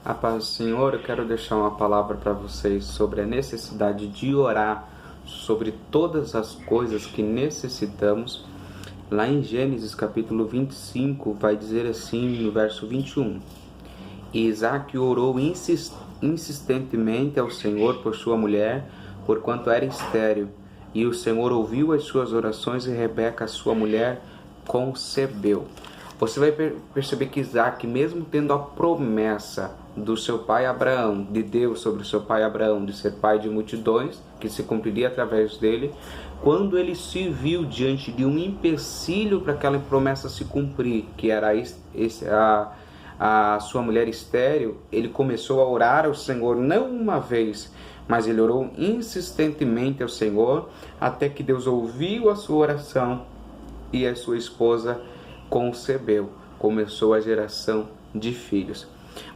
A paz do Senhor, eu quero deixar uma palavra para vocês sobre a necessidade de orar sobre todas as coisas que necessitamos. Lá em Gênesis capítulo 25 vai dizer assim no verso 21: E Isaque orou insistentemente ao Senhor por sua mulher, porquanto era estéril. E o Senhor ouviu as suas orações e Rebeca, sua mulher, concebeu. Você vai perceber que Isaque, mesmo tendo a promessa do seu pai Abraão, de Deus sobre o seu pai Abraão, de ser pai de multidões, que se cumpriria através dele, quando ele se viu diante de um empecilho para aquela promessa se cumprir, que era a sua mulher estéril, ele começou a orar ao Senhor não uma vez, mas ele orou insistentemente ao Senhor, até que Deus ouviu a sua oração e a sua esposa concebeu, começou a geração de filhos.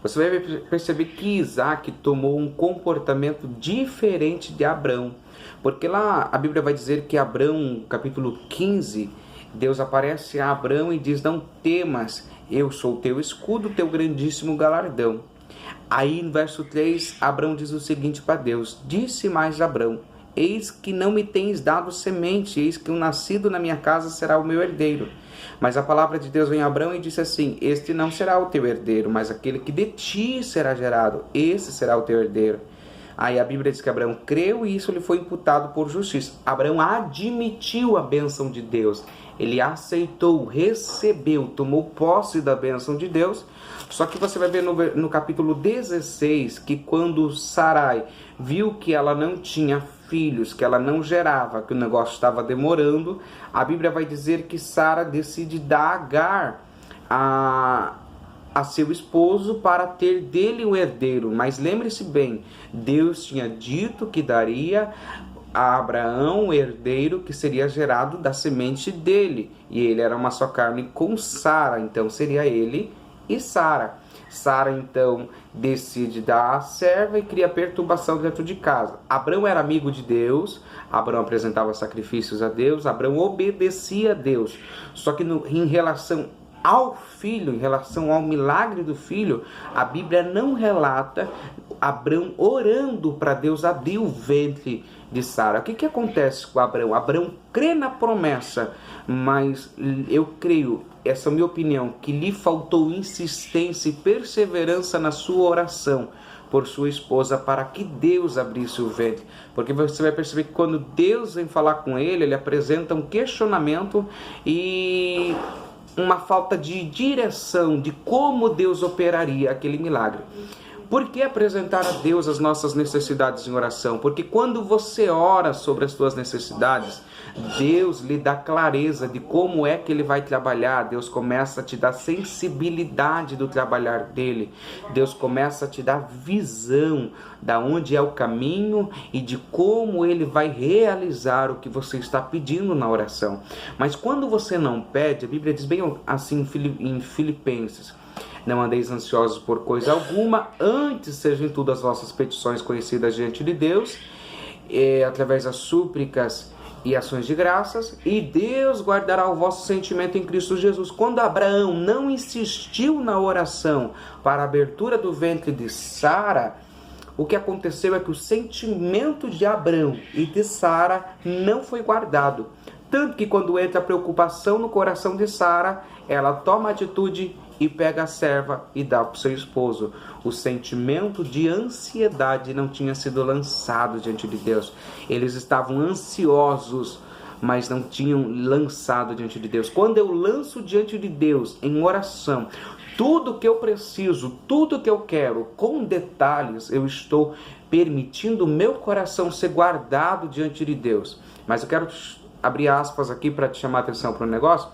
Você vai perceber que Isaque tomou um comportamento diferente de Abrão, porque lá a Bíblia vai dizer que Abrão, capítulo 15, Deus aparece a Abrão e diz: não temas, eu sou teu escudo, teu grandíssimo galardão. Aí no verso 3, Abrão diz o seguinte para Deus: disse mais Abrão: eis que não me tens dado semente, eis que o nascido na minha casa será o meu herdeiro. Mas a palavra de Deus vem a Abrão e disse assim: este não será o teu herdeiro, mas aquele que de ti será gerado, esse será o teu herdeiro. Aí a Bíblia diz que Abraão creu e isso lhe foi imputado por justiça. Abraão admitiu a bênção de Deus, ele aceitou, recebeu, tomou posse da bênção de Deus. Só que você vai ver no capítulo 16 que quando Sarai viu que ela não tinha filhos, que ela não gerava, que o negócio estava demorando, a Bíblia vai dizer que Sara decide dar Agar a seu esposo para ter dele um herdeiro. Mas lembre-se bem, Deus tinha dito que daria a Abraão o herdeiro que seria gerado da semente dele, e ele era uma só carne com Sara, então seria ele e Sara. Sara então decide dar a serva e cria perturbação dentro de casa. Abrão era amigo de Deus, Abrão apresentava sacrifícios a Deus, Abrão obedecia a Deus. Só que em relação ao filho, em relação ao milagre do filho, a Bíblia não relata Abrão orando para Deus abrir o ventre de Sara. O que acontece com Abrão? Abrão crê na promessa, mas eu creio, essa é a minha opinião, que lhe faltou insistência e perseverança na sua oração por sua esposa para que Deus abrisse o ventre. Porque você vai perceber que quando Deus vem falar com ele, ele apresenta um questionamento e uma falta de direção de como Deus operaria aquele milagre. Por que apresentar a Deus as nossas necessidades em oração? Porque quando você ora sobre as suas necessidades, Deus lhe dá clareza de como é que Ele vai trabalhar. Deus começa a te dar sensibilidade do trabalhar dEle. Deus começa a te dar visão da onde é o caminho e de como Ele vai realizar o que você está pedindo na oração. Mas quando você não pede, a Bíblia diz bem assim em Filipenses: não andeis ansiosos por coisa alguma, antes sejam em tudo as vossas petições conhecidas diante de Deus, através das súplicas e ações de graças, e Deus guardará o vosso sentimento em Cristo Jesus. Quando Abraão não insistiu na oração para a abertura do ventre de Sara, o que aconteceu é que o sentimento de Abraão e de Sara não foi guardado. Tanto que quando entra a preocupação no coração de Sara, ela toma atitude e pega a serva e dá para o seu esposo. O sentimento de ansiedade não tinha sido lançado diante de Deus. Eles estavam ansiosos, mas não tinham lançado diante de Deus. Quando eu lanço diante de Deus em oração tudo que eu preciso, tudo que eu quero, com detalhes, eu estou permitindo o meu coração ser guardado diante de Deus. Mas eu quero abrir aspas aqui para te chamar a atenção para um negócio.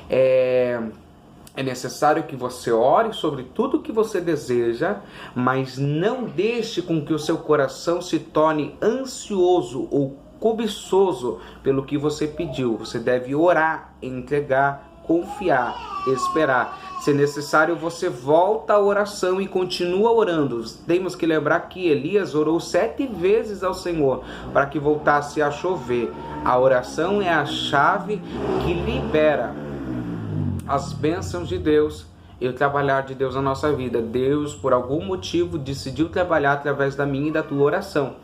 É necessário que você ore sobre tudo que você deseja, mas não deixe com que o seu coração se torne ansioso ou cobiçoso pelo que você pediu. Você deve orar, entregar, confiar, esperar. Se necessário, você volta à oração e continua orando. Temos que lembrar que Elias orou 7 vezes ao Senhor para que voltasse a chover. A oração é a chave que libera as bênçãos de Deus e o trabalhar de Deus na nossa vida. Deus, por algum motivo, decidiu trabalhar através da minha e da tua oração.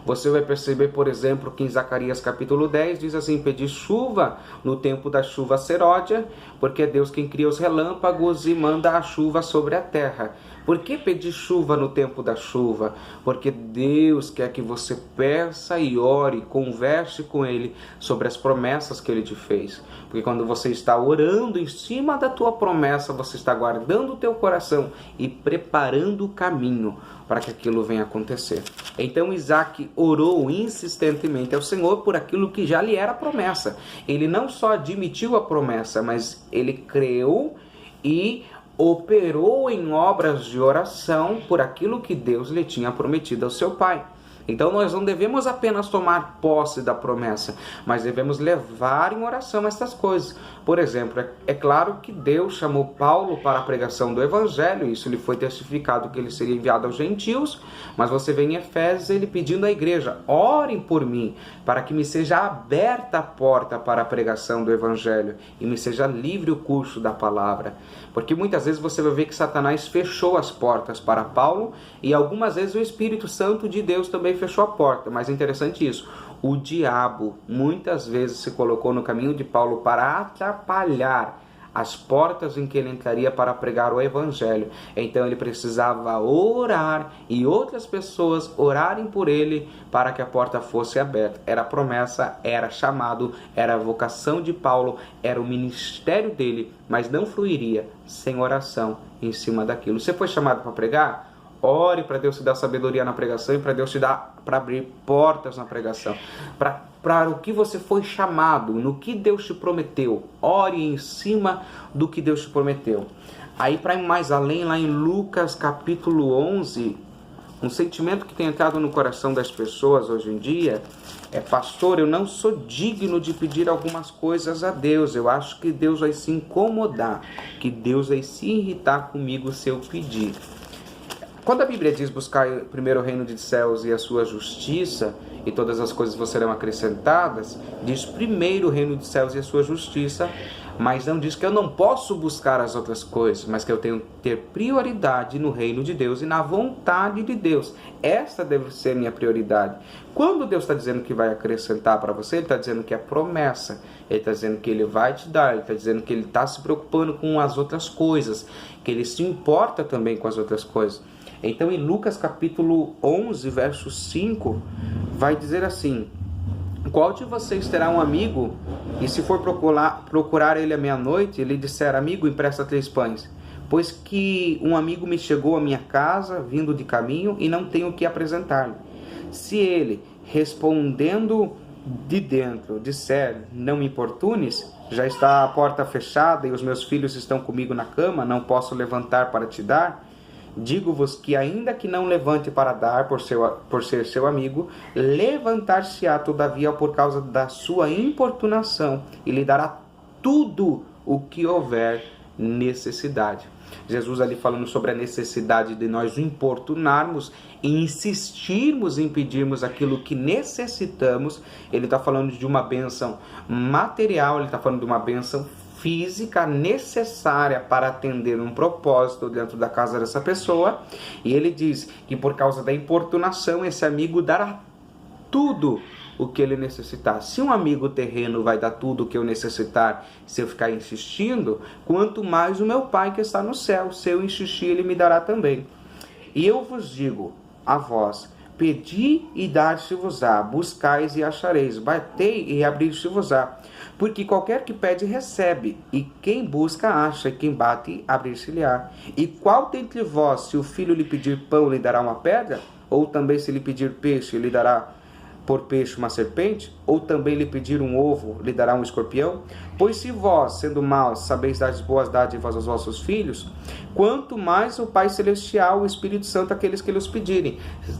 Você vai perceber, por exemplo, que em Zacarias capítulo 10 diz assim: pedi chuva no tempo da chuva seródia, porque é Deus quem cria os relâmpagos e manda a chuva sobre a terra. Por que pedir chuva no tempo da chuva? Porque Deus quer que você peça e ore, converse com Ele sobre as promessas que Ele te fez. Porque quando você está orando em cima da tua promessa, você está guardando o teu coração e preparando o caminho para que aquilo venha acontecer. Então Isaac orou insistentemente ao Senhor por aquilo que já lhe era promessa. Ele não só admitiu a promessa, mas ele creu e operou em obras de oração por aquilo que Deus lhe tinha prometido ao seu pai. Então nós não devemos apenas tomar posse da promessa, mas devemos levar em oração estas coisas. Por exemplo, é claro que Deus chamou Paulo para a pregação do Evangelho, isso lhe foi testificado que ele seria enviado aos gentios, mas você vê em Efésios ele pedindo à igreja: orem por mim, para que me seja aberta a porta para a pregação do Evangelho e me seja livre o curso da palavra. Porque muitas vezes você vai ver que Satanás fechou as portas para Paulo e algumas vezes o Espírito Santo de Deus também fechou a porta. Mas é interessante isso, o diabo muitas vezes se colocou no caminho de Paulo para atrapalhar as portas em que ele entraria para pregar o Evangelho. Então ele precisava orar e outras pessoas orarem por ele para que a porta fosse aberta. Era a promessa, era chamado, era a vocação de Paulo, era o ministério dele, mas não fluiria sem oração em cima daquilo. Você foi chamado para pregar? Ore para Deus te dar sabedoria na pregação e para Deus te dar para abrir portas na pregação. Para o que você foi chamado, no que Deus te prometeu. Ore em cima do que Deus te prometeu. Aí, para ir mais além, lá em Lucas capítulo 11, um sentimento que tem entrado no coração das pessoas hoje em dia é: pastor, eu não sou digno de pedir algumas coisas a Deus. Eu acho que Deus vai se incomodar, que Deus vai se irritar comigo se eu pedir. Quando a Bíblia diz buscar primeiro o reino dos céus e a sua justiça, e todas as coisas vos serão acrescentadas, diz primeiro o reino dos céus e a sua justiça, mas não diz que eu não posso buscar as outras coisas, mas que eu tenho que ter prioridade no reino de Deus e na vontade de Deus. Essa deve ser minha prioridade. Quando Deus está dizendo que vai acrescentar para você, Ele está dizendo que é promessa, Ele está dizendo que Ele vai te dar, Ele está dizendo que Ele está se preocupando com as outras coisas, que Ele se importa também com as outras coisas. Então em Lucas capítulo 11, verso 5, vai dizer assim: qual de vocês terá um amigo, e se for procurar ele à meia-noite, ele disser: amigo, empresta 3 pães, pois que um amigo me chegou à minha casa, vindo de caminho, e não tenho o que apresentar-lhe. Se ele, respondendo de dentro, disser: não me importunes, já está a porta fechada e os meus filhos estão comigo na cama, não posso levantar para te dar, digo-vos que ainda que não levante para dar por ser seu amigo, levantar-se-á todavia por causa da sua importunação e lhe dará tudo o que houver necessidade. Jesus ali falando sobre a necessidade de nós importunarmos e insistirmos em pedirmos aquilo que necessitamos. Ele está falando de uma bênção material, ele está falando de uma bênção física necessária para atender um propósito dentro da casa dessa pessoa. E ele diz que por causa da importunação, esse amigo dará tudo o que ele necessitar. Se um amigo terreno vai dar tudo o que eu necessitar, se eu ficar insistindo, quanto mais o meu Pai que está no céu, se eu insistir, Ele me dará também. E eu vos digo a vós: pedi e dar-se-vos-á, buscais e achareis, batei e abrir-se-vos-á. Porque qualquer que pede, recebe, e quem busca, acha, e quem bate, abrir-se-lhe-á. E qual dentre vós, se o filho lhe pedir pão, lhe dará uma pedra? Ou também se lhe pedir peixe, lhe dará por peixe uma serpente? Ou também lhe pedir um ovo, lhe dará um escorpião? Pois se vós, sendo maus, sabeis dar boas dádivas aos vossos filhos, quanto mais o Pai Celestial, o Espírito Santo, àqueles que lhes pedirem.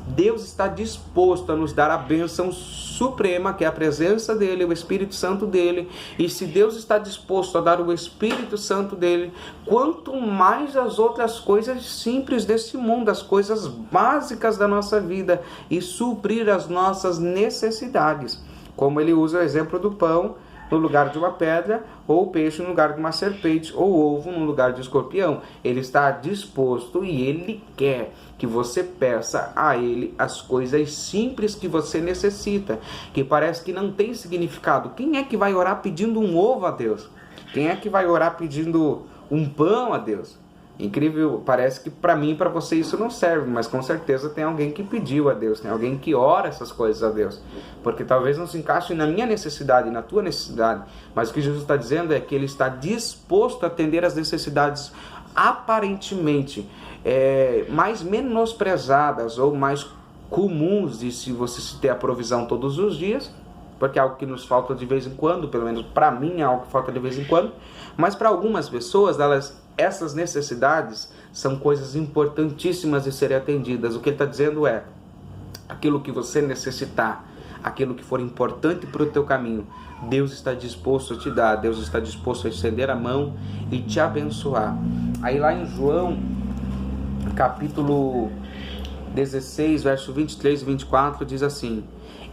Deus está disposto a nos dar a bênção suprema, que é a presença dele, o Espírito Santo dele. E se Deus está disposto a dar o Espírito Santo dele, quanto mais as outras coisas simples desse mundo, as coisas básicas da nossa vida, e suprir as nossas necessidades. Como ele usa o exemplo do pão, no lugar de uma pedra, ou peixe no lugar de uma serpente, ou ovo no lugar de escorpião. Ele está disposto e ele quer que você peça a ele as coisas simples que você necessita, que parece que não tem significado. Quem é que vai orar pedindo um ovo a Deus? Quem é que vai orar pedindo um pão a Deus? Incrível, parece que para mim e para você isso não serve, mas com certeza tem alguém que pediu a Deus, tem alguém que ora essas coisas a Deus, porque talvez não se encaixe na minha necessidade, na tua necessidade, mas o que Jesus está dizendo é que Ele está disposto a atender as necessidades aparentemente mais menosprezadas ou mais comuns de se você se ter a provisão todos os dias, porque é algo que nos falta de vez em quando, pelo menos para mim é algo que falta de vez em quando, mas para algumas pessoas, essas necessidades são coisas importantíssimas de serem atendidas. O que ele está dizendo é, aquilo que você necessitar, aquilo que for importante para o teu caminho, Deus está disposto a te dar, Deus está disposto a estender a mão e te abençoar. Aí lá em João, capítulo 16, verso 23 e 24, diz assim: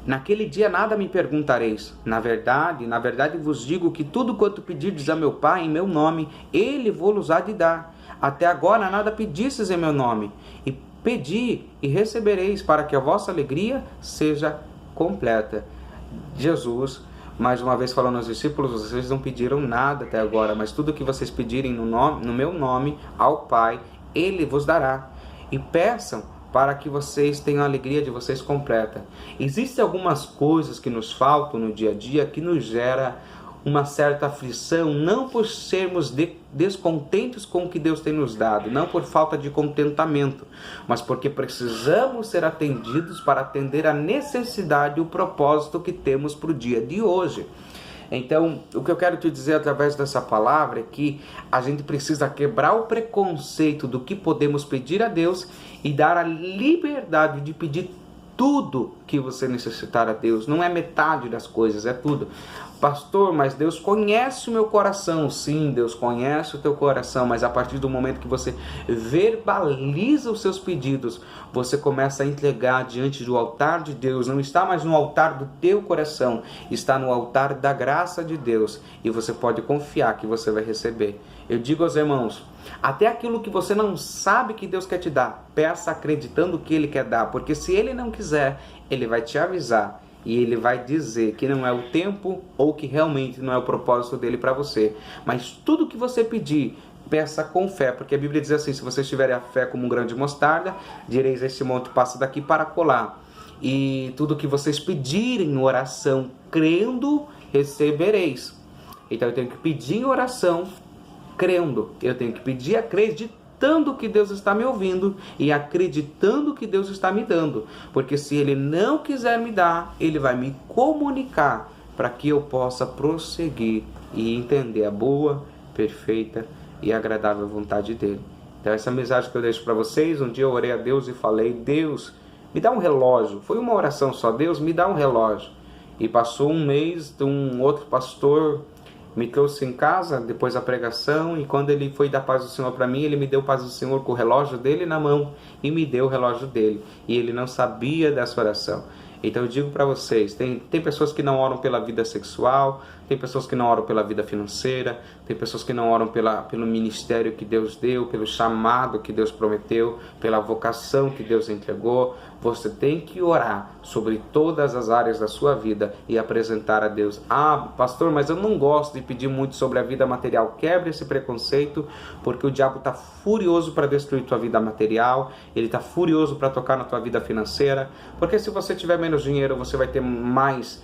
naquele dia nada me perguntareis. Na verdade vos digo que tudo quanto pedirdes a meu Pai em meu nome, Ele vos há de dar. Até agora nada pedistes em meu nome. E pedi e recebereis, para que a vossa alegria seja completa. Jesus, mais uma vez falando aos discípulos, vocês não pediram nada até agora, mas tudo que vocês pedirem no meu nome ao Pai, Ele vos dará. E peçam para que vocês tenham a alegria de vocês completa. Existem algumas coisas que nos faltam no dia a dia que nos gera uma certa aflição, não por sermos descontentes com o que Deus tem nos dado, não por falta de contentamento, mas porque precisamos ser atendidos para atender a necessidade e o propósito que temos para o dia de hoje. Então, o que eu quero te dizer através dessa palavra é que a gente precisa quebrar o preconceito do que podemos pedir a Deus e dar a liberdade de pedir tudo que você necessitar a Deus. Não é metade das coisas, é tudo. Pastor, mas Deus conhece o meu coração. Sim, Deus conhece o teu coração, mas a partir do momento que você verbaliza os seus pedidos, você começa a entregar diante do altar de Deus. Não está mais no altar do teu coração, está no altar da graça de Deus, e você pode confiar que você vai receber. Eu digo aos irmãos, até aquilo que você não sabe que Deus quer te dar, peça acreditando que Ele quer dar, porque se Ele não quiser, Ele vai te avisar. E Ele vai dizer que não é o tempo ou que realmente não é o propósito dele para você. Mas tudo que você pedir, peça com fé. Porque a Bíblia diz assim, se vocês tiverem a fé como um grão de mostarda, direis a este monte, passa daqui para colar. E tudo que vocês pedirem em oração, crendo, recebereis. Então eu tenho que pedir em oração, crendo. Eu tenho que pedir acreditando que Deus está me ouvindo e acreditando que Deus está me dando, porque se Ele não quiser me dar, Ele vai me comunicar para que eu possa prosseguir e entender a boa, perfeita e agradável vontade dEle. Então essa mensagem que eu deixo para vocês, um dia eu orei a Deus e falei, Deus, me dá um relógio. Foi uma oração só, Deus, me dá um relógio. E passou um mês, um outro pastor me trouxe em casa depois da pregação, e quando ele foi dar paz do Senhor para mim, ele me deu paz do Senhor com o relógio dele na mão e me deu o relógio dele, e ele não sabia dessa oração. Então eu digo para vocês, tem pessoas que não oram pela vida sexual, tem pessoas que não oram pela vida financeira, tem pessoas que não oram pelo ministério que Deus deu, pelo chamado que Deus prometeu, pela vocação que Deus entregou. Você tem que orar sobre todas as áreas da sua vida e apresentar a Deus. Ah, pastor, mas eu não gosto de pedir muito sobre a vida material. Quebre esse preconceito, porque o diabo está furioso para destruir tua vida material, ele está furioso para tocar na tua vida financeira, porque se você tiver menos dinheiro, você vai ter mais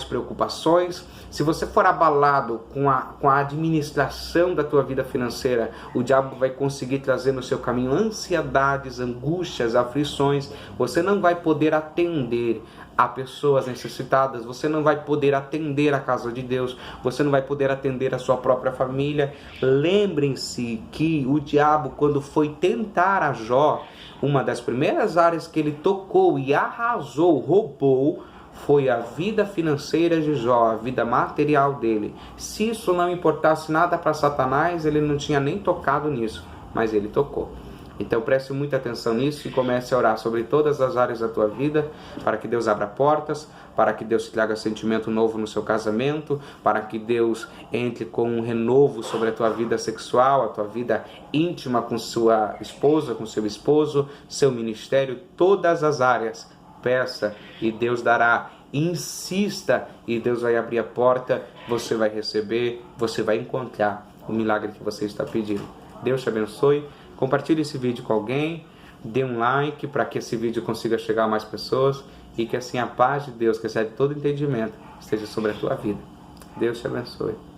preocupações. Se você for abalado com a administração da tua vida financeira, o diabo vai conseguir trazer no seu caminho ansiedades, angústias, aflições. Você não vai poder atender a pessoas necessitadas, você não vai poder atender a casa de Deus, você não vai poder atender a sua própria família. Lembrem-se que o diabo, quando foi tentar a Jó, uma das primeiras áreas que ele tocou e arrasou, roubou, foi a vida financeira de Jó, a vida material dele. Se isso não importasse nada para Satanás, ele não tinha nem tocado nisso, mas ele tocou. Então preste muita atenção nisso e comece a orar sobre todas as áreas da tua vida, para que Deus abra portas, para que Deus te traga sentimento novo no seu casamento, para que Deus entre com um renovo sobre a tua vida sexual, a tua vida íntima com sua esposa, com seu esposo, seu ministério, todas as áreas. Peça e Deus dará. Insista e Deus vai abrir a porta, você vai receber, você vai encontrar o milagre que você está pedindo. Deus te abençoe. Compartilhe esse vídeo com alguém, dê um like para que esse vídeo consiga chegar a mais pessoas e que assim a paz de Deus, que excede todo entendimento, esteja sobre a tua vida. Deus te abençoe.